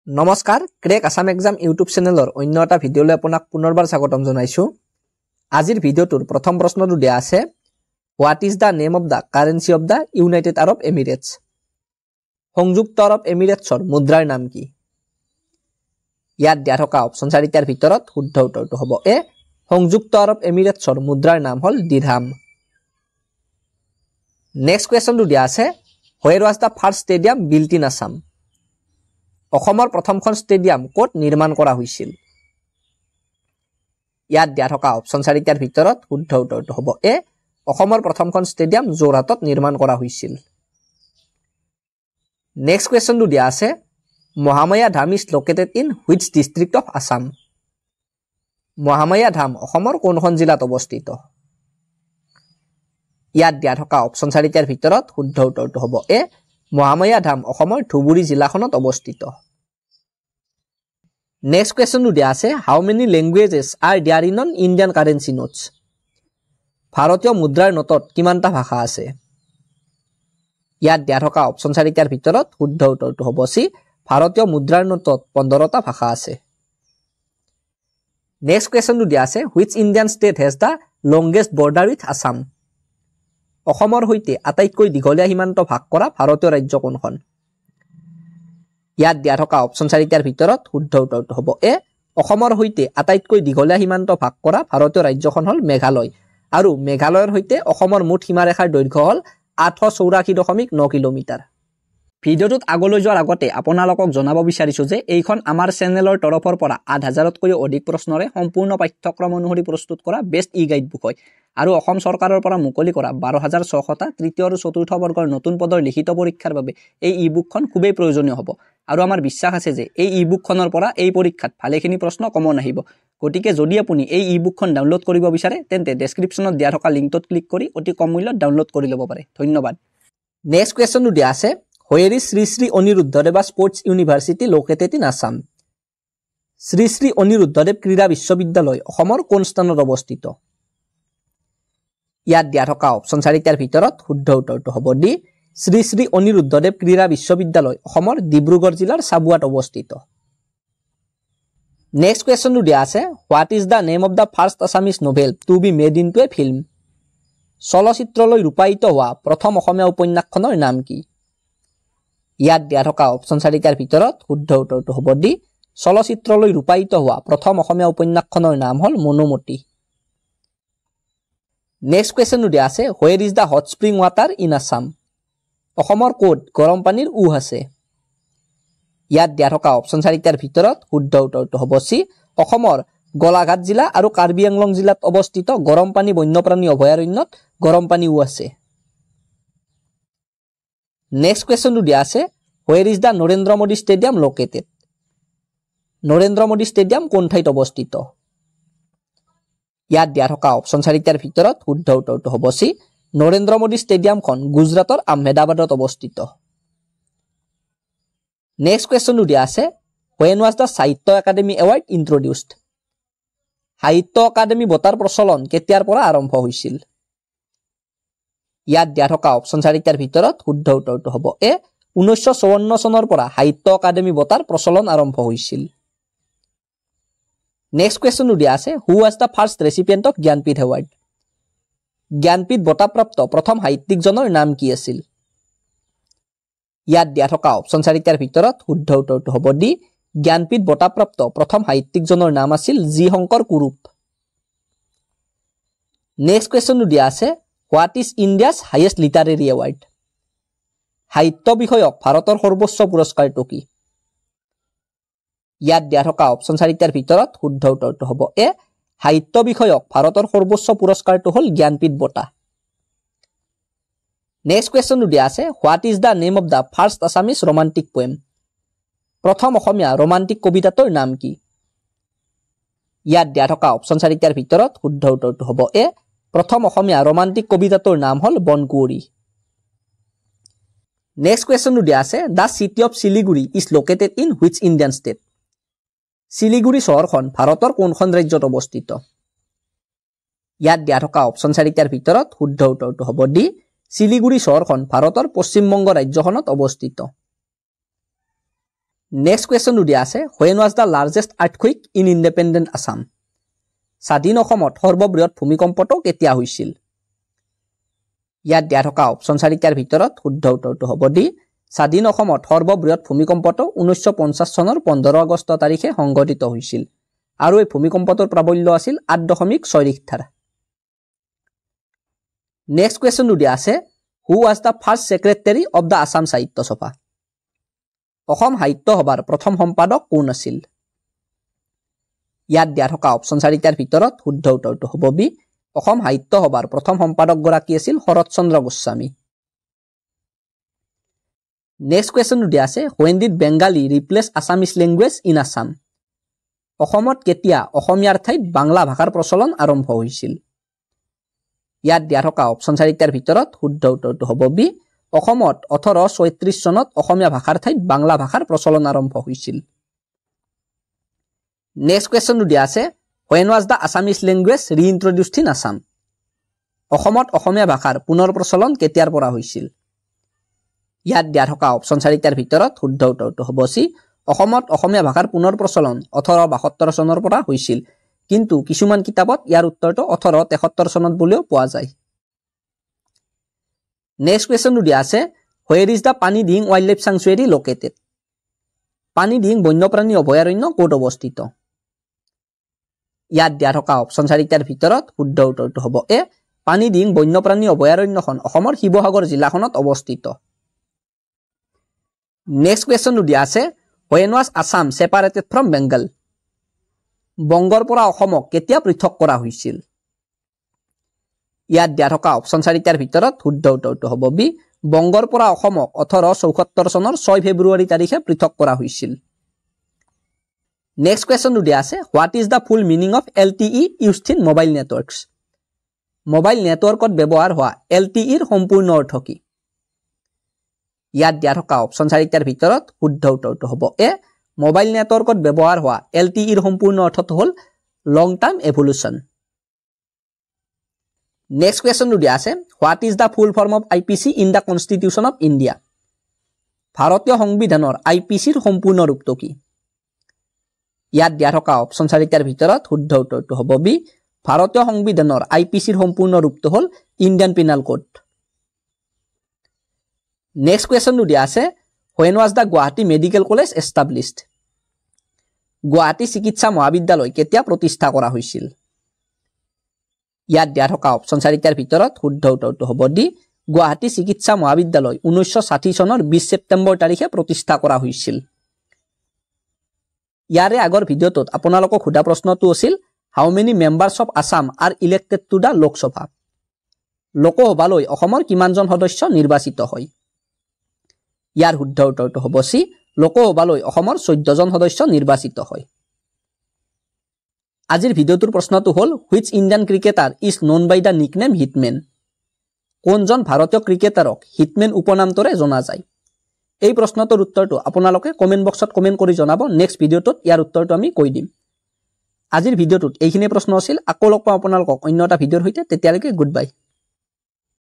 নমস্কাৰ crack Assam exam YouTube চেনেলৰ অন্য এটা ভিডিঅলৈ আপোনাক পুনৰবাৰ স্বাগতম জনাইছো। আজিৰ ভিডিঅ'টোৰ প্ৰথম প্ৰশ্নটো দিয়া আছে what is the name of the currency of the United Arab emirates. সংযুক্ত আৰব এমিৰেটছৰ মুদ্ৰাৰ নাম কি? ইয়াত দিয়া থকা অপচন চাৰিটাৰ ভিতৰত শুদ্ধ উত্তৰটো হ'ব এ। সংযুক্ত আৰব এমিৰেটছৰ মুদ্ৰাৰ নাম হ'ল দিৰহাম। নেক্সট কুৱেশ্যনটো দিয়া আছে হোৱেৰ was the first stadium built in Assam. অসমৰ প্ৰথমখন ষ্টেডিয়াম ক'ত নিৰ্মাণ কৰা হৈছিল? ইয়াত দিয়া থকা অপচন চাৰিটাৰ ভিতৰত শুদ্ধ উত্তৰটো হ'ব এ। অসমৰ প্ৰথমখন ষ্টেডিয়াম যোৰহাটত নিৰ্মাণ কৰা হৈছিল। নেক্সট কুৱেশ্যনটো দিয়া আছে Mahamaya Dham is located in which district of Assam. Mahamaya Dham অসমৰ কোনখন জিলাত অৱস্থিত? ইয়াত দিয়া থকা অপচন চাৰিটাৰ ভিতৰত শুদ্ধ উত্তৰটো হ'ব এ। মহামায়া ধাম অসমৰ ধুবুৰী জিলাখনত অৱস্থিত। নেক্সট কুৱেশ্যনটো দিয়া আছে how many languages are there in on Indian currency notes. ভাৰতীয় মুদ্ৰাৰ নোটত কিমানটা ভাষা আছে? ইয়াত দিয়া থকা অপচন চাৰিটাৰ ভিতৰত শুদ্ধ উত্তৰটো হ'ব চি। ভাৰতীয় মুদ্ৰাৰ নোটত 15টা ভাষা আছে। নেক্সট কুৱেশ্যনটো দিয়া আছে which Indian state has the longest border with Assam. অসমৰ সৈতে আটাইতকৈ দীঘলীয়া সীমান্ত ভাগ কৰা ভাৰতীয় ৰাজ্য কোনখন? ইয়াত দিয়া থকা অপচন চাৰিটাৰ ভিতৰত শুদ্ধ উত্তৰটো হ'ব এ। অসমৰ সৈতে আটাইতকৈ দীঘলীয়া সীমান্ত ভাগ কৰা ভাৰতীয় ৰাজ্যখন হ'ল মেঘালয় আৰু মেঘালয়ৰ সৈতে অসমৰ মুঠ সীমাৰেখাৰ দৈৰ্ঘ্য হ'ল 884.9 কিলোমিটাৰ। ভিডিঅ'টোত আগলৈ যোৱাৰ আগতে আপোনালোকক জনাব বিচাৰিছো যে এইখন আমাৰ চেনেলৰ তৰফৰ পৰা 8000তকৈও অধিক প্ৰশ্নৰে সম্পূৰ্ণ পাঠ্যক্ৰম অনুসৰি প্ৰস্তুত কৰা বেষ্ট ই গাইড বুক হয় আৰু অসম চৰকাৰৰ পৰা মুকলি কৰা 12600টা তৃতীয় আৰু চতুৰ্থ বৰ্গৰ নতুন পদৰ লিখিত পৰীক্ষাৰ বাবে এই ই বুকখন খুবেই প্ৰয়োজনীয় হ'ব আৰু আমাৰ বিশ্বাস আছে যে এই ই বুকখনৰ পৰা এই পৰীক্ষাত ভালেখিনি প্ৰশ্ন কমন আহিব। গতিকে যদি আপুনি এই ই বুকখন ডাউনলোড কৰিব বিচাৰে তেন্তে ডেছক্ৰিপশ্যনত দিয়া থকা লিংকটোত ক্লিক কৰি অতি কম মূল্যত ডাউনলোড কৰি ল'ব পাৰে। ধন্যবাদ। নেক্সট কুৱেশ্যনটো দিয়া আছে Where is Sri Sri Aniruddhadeva Sports University located in Assam? Shri Shri Aniruddhadev ক্ৰীড়া বিশ্ববিদ্যালয় অসমৰ কোন স্থানত অৱস্থিত? ইয়াত দিয়া থকা অপচন চাৰিটাৰ ভিতৰত শুদ্ধ উত্তৰটো হ'ব ডি। শ্ৰী শ্ৰী অনিৰুদ্ধদেৱ ক্ৰীড়া বিশ্ববিদ্যালয় অসমৰ ডিব্ৰুগড় জিলাৰ চাবুৱাত অৱস্থিত। নেক্সট কুৱেশ্যনটো দিয়া আছে what is the name of the first Assamese novel to be made into a film. চলচ্চিত্ৰলৈ ৰূপায়িত হোৱা প্ৰথম অসমীয়া উপন্যাসখনৰ নাম কি? ইয়াত দিয়া থকা অপচন চাৰিটাৰ ভিতৰত শুদ্ধ উত্তৰটো হ'ব ডি। চলচ্চিত্ৰলৈ ৰূপায়িত হোৱা প্ৰথম অসমীয়া উপন্যাসখনৰ নাম হ'ল মনুমতি। নেক্সট কুৱেশ্যনটো দিয়া আছে হোৱেৰ is the hot spring water in Assam. অসমৰ ক'ত গৰম পানীৰ উহ আছে? ইয়াত দিয়া থকা অপচন চাৰিটাৰ ভিতৰত শুদ্ধ উত্তৰটো হ'ব চি। অসমৰ গোলাঘাট জিলা আৰু কাৰ্বি আংলং জিলাত অৱস্থিত গৰম পানী বন্যপ্ৰাণী অভয়াৰণ্যত গৰম পানী উহ আছে। নেক্সট কুৱেশ্যনটো দিয়া আছে হোৱেৰ is the Narendra Modi stadium located. Narendra Modi stadium কোন ঠাইত অৱস্থিত? ইয়াত দিয়া থকা অপচন চাৰিটাৰ ভিতৰত শুদ্ধ উত্তৰটো হ'ব চি। নৰেন্দ্ৰ মোদী ষ্টেডিয়ামখন গুজৰাটৰ আহমেদাবাদত অৱস্থিত। নেক্সট কুৱেশ্যনটো দিয়া আছে when was the সাহিত্য একাডেমী এৱাৰ্ড ইন্ট্ৰডিউচড। সাহিত্য একাডেমী বঁটাৰ প্ৰচলন কেতিয়াৰ পৰা আৰম্ভ হৈছিল? ইয়াত দিয়া থকা অপচন চাৰিটাৰ ভিতৰত শুদ্ধ উত্তৰটো হ'ব এ। 1954 চনৰ পৰা সাহিত্য একাডেমী বঁটাৰ প্ৰচলন আৰম্ভ হৈছিল। নেক্সট কুৱেশ্যনটো দিয়া আছে who was the first recipient of Jnanpith award. Jnanpith বঁটাপ্ৰাপ্ত প্ৰথম সাহিত্যিকজনৰ নাম কি আছিল? ইয়াত দিয়া থকা অপচন চাৰিটাৰ ভিতৰত শুদ্ধ উত্তৰটো হ'ব ডি। জ্ঞানপীঠ বঁটাপ্ৰাপ্ত প্ৰথম সাহিত্যিকজনৰ নাম আছিল জি শংকৰ কুৰুপ। নেক্সট কুৱেশ্যনটো দিয়া আছে what is India's highest literary award. সাহিত্য বিষয়ক ভাৰতৰ সৰ্বোচ্চ পুৰস্কাৰটো কি? ইয়াত দিয়া থকা অপচন চাৰিটাৰ ভিতৰত শুদ্ধ উত্তৰটো হ'ব এ। সাহিত্য বিষয়ক ভাৰতৰ সৰ্বোচ্চ পুৰস্কাৰটো হ'ল জ্ঞানপীঠ বঁটা। নেক্সট কুৱেশ্যনটো দিয়া আছে what is the name of the first Assamese romantic poem. প্ৰথম অসমীয়া ৰোমান্টিক কবিতাটোৰ নাম কি? ইয়াত দিয়া থকা অপচন চাৰিটাৰ ভিতৰত শুদ্ধ উত্তৰটো হ'ব এ। প্ৰথম অসমীয়া ৰোমান্টিক কবিতাটোৰ নাম হ'ল বনকুঁৱৰী। নেক্সট কুৱেশ্যনটো দিয়া আছে the city of Siliguri is located in which Indian state. Siliguri চহৰখন ভাৰতৰ কোনখন ৰাজ্যত অৱস্থিত? ইয়াত দিয়া থকা অপচন চাৰিটাৰ ভিতৰত শুদ্ধ উত্তৰটো হ'ব ডি। শিলিগুৰি চহৰখন ভাৰতৰ পশ্চিমবংগ ৰাজ্যখনত অৱস্থিত। নেক্সট কুৱেশ্যনটো দিয়া আছে when was the largest earthquake in independent Assam স্বাধীন অসমত সৰ্ববৃহৎ ভূমিকম্পটো কেতিয়া হৈছিল ইয়াত দিয়া থকা অপচন 4টাৰ ভিতৰত শুদ্ধ উত্তৰটো হ'ব ডি স্বাধীন অসমত সৰ্ববৃহৎ ভূমিকম্পটো 1950 চনৰ 15 আগষ্ট তাৰিখে সংঘটিত হৈছিল আৰু এই ভূমিকম্পটোৰ প্ৰাবল্য আছিল 8.6 ৰিখটাৰ নেক্সট কুৱেশ্যনটো দিয়া আছে who was the first secretary of the Assam সাহিত্য সভা অসম সাহিত্য সভাৰ প্ৰথম সম্পাদক কোন আছিল ইয়াত দিয়া থকা অপচন 4টাৰ ভিতৰত শুদ্ধ উত্তৰটো হ'ব বি অসম সাহিত্য সভাৰ প্ৰথম সম্পাদক গৰাকী আছিল শৰৎ চন্দ্ৰ গোস্বামী নেক্সট কুৱেশ্যনটো দিয়া আছে when did Bengali replace Assamese language in Assam অসমত কেতিয়া অসমীয়াৰ ঠাইত বাংলা ভাষাৰ প্ৰচলন আৰম্ভ হৈছিল ইয়াত দিয়া থকা অপচন 4টাৰ ভিতৰত শুদ্ধ উত্তৰটো হ'ব বি অসমত 1836 চনত অসমীয়া ভাষাৰ ঠাইত বাংলা ভাষাৰ প্ৰচলন আৰম্ভ হৈছিল নেক্সট কুৱেশ্যনটো দিয়া আছে when was the Assamese language reintroduced in Assam অসমত অসমীয়া ভাষাৰ পুনৰ প্ৰচলন কেতিয়াৰ পৰা হৈছিল ইয়াত দিয়া থকা অপচন 4টাৰ ভিতৰত শুদ্ধ উত্তৰটো হ'ব সি অসমত অসমীয়া ভাষাৰ পুনৰ প্ৰচলন 1872 চনৰ পৰা হৈছিল কিন্তু কিছুমান কিতাপত ইয়াৰ উত্তৰটো 1873 চনত বুলিও পোৱা যায় নেক্সট কুৱেশ্যনটো দিয়া আছে where is the Pani Ding Wildlife Sanctuary located পানী ডিং বন্যপ্ৰাণী অভয়াৰণ্য ক'ত অৱস্থিত ইয়াত দিয়া থকা অপচন 4টাৰ ভিতৰত শুদ্ধ উত্তৰটো হ'ব এ পানী ডিং বন্যপ্ৰাণী অভয়াৰণ্যখন অসমৰ শিৱসাগৰ জিলাখনত অৱস্থিত নেক্সট কুৱেশ্যনটো দিয়া আছে when was Assam separated from Bengal বংগৰ পৰা অসমক কেতিয়া পৃথক কৰা হৈছিল ইয়াত দিয়া থকা অপচন 4টাৰ ভিতৰত শুদ্ধ উত্তৰটো হ'ব বি বংগৰ পৰা অসমক 1874 চনৰ 6 ফেব্ৰুৱাৰী তাৰিখে পৃথক কৰা হৈছিল নেক্সট কুৱেশ্যনটো দিয়া আছে what is the full meaning of LTE used in mobile networks mobile নেটৱৰ্কত ব্যৱহাৰ হোৱা LTE ৰ সম্পূৰ্ণ অৰ্থ কি ইয়াত দিয়া থকা অপচন 4টাৰ ভিতৰত শুদ্ধ উত্তৰটো হ'ব এ মোবাইল নেটৱৰ্কত ব্যৱহাৰ হোৱা LTE ৰ সম্পূৰ্ণ অৰ্থটো হ'ল লং টাৰ্ম এভলিউচন নেক্সট কুৱেশ্যনটো দিয়া আছে what is the full form of IPC in the Constitution of India ভাৰতীয় সংবিধানৰ IPC ৰ সম্পূৰ্ণ ৰূপটো কি ইয়াত দিয়া থকা অপচন 4টাৰ ভিতৰত শুদ্ধ উত্তৰটো হ'ব বি ভাৰতীয় সংবিধানৰ IPC ৰ সম্পূৰ্ণ ৰূপটো হ'ল ইণ্ডিয়ান পিনাল কোড নেক্সট কুৱেশ্যনটো দিয়া আছে when was the Guwahati Medical College established Guwahati চিকিৎসা মহাবিদ্যালয় কেতিয়া প্ৰতিষ্ঠা কৰা হৈছিল ইয়াত দিয়া থকা অপচন 4টাৰ ভিতৰত শুদ্ধ উত্তৰটো হ'ব ডি গুৱাহাটী চিকিৎসা মহাবিদ্যালয় 1960 চনৰ 20 ছেপ্টেম্বৰ তাৰিখে প্ৰতিষ্ঠা কৰা হৈছিল ইয়াৰে আগৰ ভিডিঅ'টোত আপোনালোকক সোধা প্ৰশ্নটো আছিল how many members of Assam are elected to the Lok Sabha লোকসভালৈ অসমৰ কিমানজন সদস্য নিৰ্বাচিত হয় ইয়াৰ শুদ্ধ উত্তৰটো হ'ব সি লোকসভালৈ অসমৰ 14 জন সদস্য নিৰ্বাচিত হয় আজিৰ ভিডিঅ'টোৰ প্ৰশ্নটো হ'ল which Indian cricketer is known by the nickname hitman কোনজন ভাৰতীয় ক্ৰিকেটাৰক হিটমেন উপনামটোৰে জনা যায় এই প্ৰশ্নটোৰ উত্তৰটো আপোনালোকে কমেন্ট বক্সত কমেন্ট কৰি জনাব নেক্সট ভিডিঅ'টোত ইয়াৰ উত্তৰটো আমি কৈ দিম আজিৰ ভিডিঅ'টোত এইখিনি প্ৰশ্ন আছিল আকৌ লগ পাম আপোনালোকক অন্য এটা ভিডিঅ'ৰ সৈতে তেতিয়ালৈকে গুড বাই